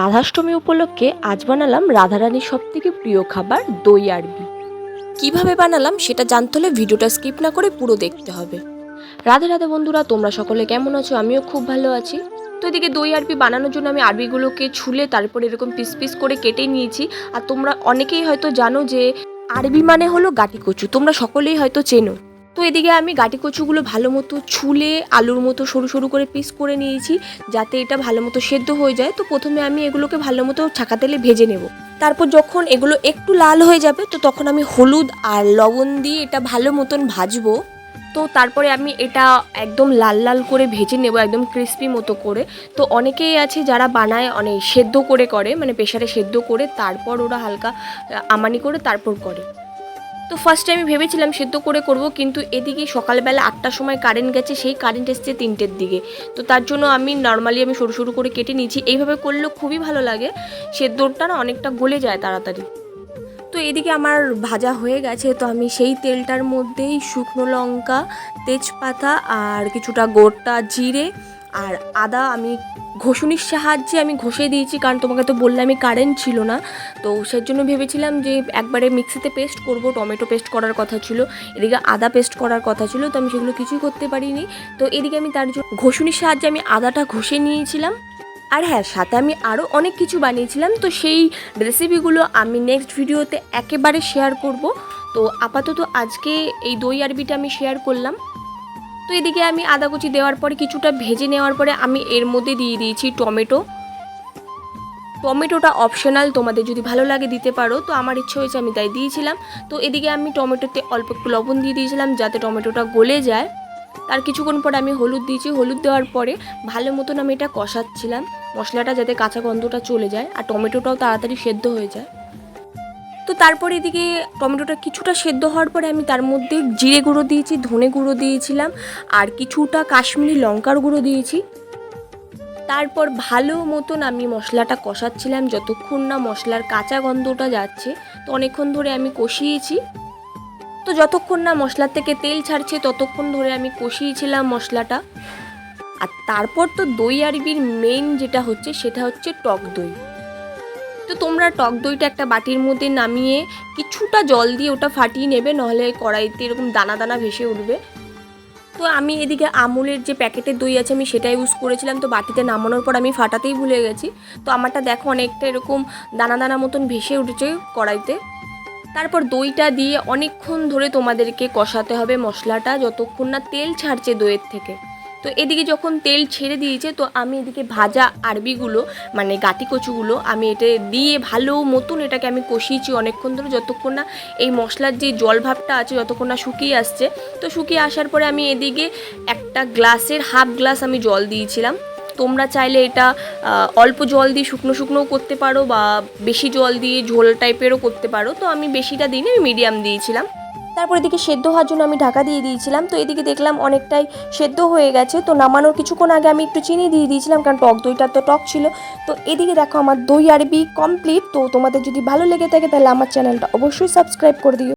রাধাষ্টমী উপলক্ষে আজ বানালাম রাধারানীর সবথেকে প্রিয় খাবার দই আরবি। কিভাবে বানালাম সেটা জানতে হলে ভিডিওটা স্কিপ না করে পুরো দেখতে হবে। রাধে রাধে বন্ধুরা, তোমরা সকলে কেমন আছো? আমিও খুব ভালো আছি। তো এদিকে দই আরবি বানানোর জন্য আমি আরবিগুলোকে ছুলে তারপর এরকম পিস পিস করে কেটে নিয়েছি। আর তোমরা অনেকেই হয়তো জানো যে আরবি মানে হলো গাটি কচু, তোমরা সকলেই হয়তো চেনো। তো এদিকে আমি গাটি কচুগুলো ভালো মতো ছুলে আলুর মতো সরু সরু করে পিস করে নিয়েছি, যাতে এটা ভালো মতো সেদ্ধ হয়ে যায়। তো প্রথমে আমি এগুলোকে ভালো মতো ছাকা তেলে ভেজে নেব। তারপর যখন এগুলো একটু লাল হয়ে যাবে তো তখন আমি হলুদ আর লবণ দিয়ে এটা ভালো মতন ভাজবো। তো তারপরে আমি এটা একদম লাল লাল করে ভেজে নেব, একদম ক্রিস্পি মতো করে। তো অনেকেই আছে যারা বানায় অনেক সেদ্ধ করে মানে প্রেশারে সেদ্ধ করে তারপর ওরা হালকা আমানি করে তারপর করে। তো ফার্স্টে আমি ভেবেছিলাম সেদ্ধ করে করব, কিন্তু এদিকে সকালবেলা 8টার সময় কারেন্ট গেছে, সেই কারেন্ট এসছে 3টের দিকে। তো তার জন্য আমি নর্মালি সরু সরু করে কেটে নিয়েছি। এইভাবে করলেও খুবই ভালো লাগে, সেদ্ধটা না অনেকটা গলে যায় তাড়াতাড়ি। তো এদিকে আমার ভাজা হয়ে গেছে, তো আমি সেই তেলটার মধ্যেই শুকনো লঙ্কা, তেজপাতা আর কিছুটা গোটা জিরে আর আদা আমি ঘষুনির সাহায্যে আমি ঘষে দিয়েছি, কারণ তোমাকে তো বললাম আমি কারেন্ট ছিল না। তো সেই জন্য ভেবেছিলাম যে একবারে মিক্সিতে পেস্ট করব, টমেটো পেস্ট করার কথা ছিল, এদিকে আদা পেস্ট করার কথা ছিল, তো আমি সেগুলো কিছুই করতে পারিনি। তো এদিকে আমি তার জন্য ঘষুনির সাহায্যে আমি আদাটা ঘষে নিয়েছিলাম। আর হ্যাঁ, সাথে আমি আরও অনেক কিছু বানিয়েছিলাম, তো সেই রেসিপিগুলো আমি নেক্সট ভিডিওতে একেবারে শেয়ার করব। তো আপাতত আজকে এই দই আরবিটা আমি শেয়ার করলাম। তো এদিকে আমি আদা কুচি দেওয়ার পরে কিছুটা ভেজে নেওয়ার পরে আমি এর মধ্যে দিয়ে দিয়েছি টমেটোটা অপশনাল, তোমাদের যদি ভালো লাগে দিতে পারো, তো আমার ইচ্ছে হয়েছে আমি তাই দিয়েছিলাম। তো এদিকে আমি টমেটোতে অল্প একটু লবণ দিয়ে দিয়েছিলাম যাতে টমেটোটা গলে যায়। তার কিছুক্ষণ পরে আমি হলুদ দিয়েছি, হলুদ দেওয়ার পরে ভালো মতন আমি এটা কষাচ্ছিলাম, মশলাটা যাতে কাঁচা গন্ধটা চলে যায় আর টমেটোটাও তাড়াতাড়ি সেদ্ধ হয়ে যায়। তো তারপরে এদিকে টমেটোটা কিছুটা সেদ্ধ হওয়ার পরে আমি তার মধ্যে জিরে গুঁড়ো দিয়েছি, ধনে গুঁড়ো দিয়েছিলাম আর কিছুটা কাশ্মীরি লঙ্কার গুঁড়ো দিয়েছি। তারপর ভালো মতন আমি মশলাটা কষাচ্ছিলাম যতক্ষণ না মশলার কাঁচা গন্ধটা যাচ্ছে। তো অনেকক্ষণ ধরে আমি কষিয়েছি। তো যতক্ষণ না মশলার থেকে তেল ছাড়ছে ততক্ষণ ধরে আমি কষিয়েছিলাম মশলাটা। আর তারপর তো দই আরবির মেইন যেটা হচ্ছে সেটা হচ্ছে টক দই। তো তোমরা টক দইটা একটা বাটির মধ্যে নামিয়ে কিছুটা জল দিয়ে ওটা ফাটিয়ে নেবে, নাহলে কড়াইতে এরকম দানা দানা ভেসে উঠবে। তো আমি এদিকে আমুলের যে প্যাকেটের দই আছে আমি সেটা ইউজ করেছিলাম, তো বাটিতে নামানোর পর আমি ফাটাতেই ভুলে গেছি। তো আমারটা দেখো অনেকটা এরকম দানা দানা মতন ভেসে উঠেছে কড়াইতে। তারপর দইটা দিয়ে অনেকক্ষণ ধরে তোমাদেরকে কষাতে হবে মশলাটা, যতক্ষণ না তেল ছাড়ছে দইয়ের থেকে। তো এদিকে যখন তেল ছেড়ে দিয়েছে তো আমি এদিকে ভাজা আরবিগুলো মানে গাটি কচুগুলো আমি এটা দিয়ে ভালো মতন এটাকে আমি কষিয়েছি অনেকক্ষণ ধরে, যতক্ষণ না এই মশলার যে জল ভাবটা আছে যতক্ষণ না শুকিয়ে আসছে। তো শুকিয়ে আসার পরে আমি এদিকে একটা গ্লাসের হাফ গ্লাস আমি জল দিয়েছিলাম। তোমরা চাইলে এটা অল্প জল দিয়ে শুকনো শুকনোও করতে পারো বা বেশি জল দিয়ে ঝোল টাইপেরও করতে পারো। তো আমি বেশিটা দিইনি, আমি মিডিয়াম দিয়েছিলাম। তারপর এদিকে সেদ্ধ হওয়ার জন্য আমি ঢাকা দিয়ে দিয়েছিলাম। তো এদিকে দেখলাম অনেকটাই সেদ্ধ হয়ে গেছে। তো নামানোর কিছুক্ষণ আগে আমি একটু চিনি দিয়ে দিয়েছিলাম, কারণ টক দইটা তো টক ছিল। তো এদিকে দেখো আমার দই আরবি কমপ্লিট। তো তোমাদের যদি ভালো লেগে থাকে তাহলে আমার চ্যানেলটা অবশ্যই সাবস্ক্রাইব করে দিও।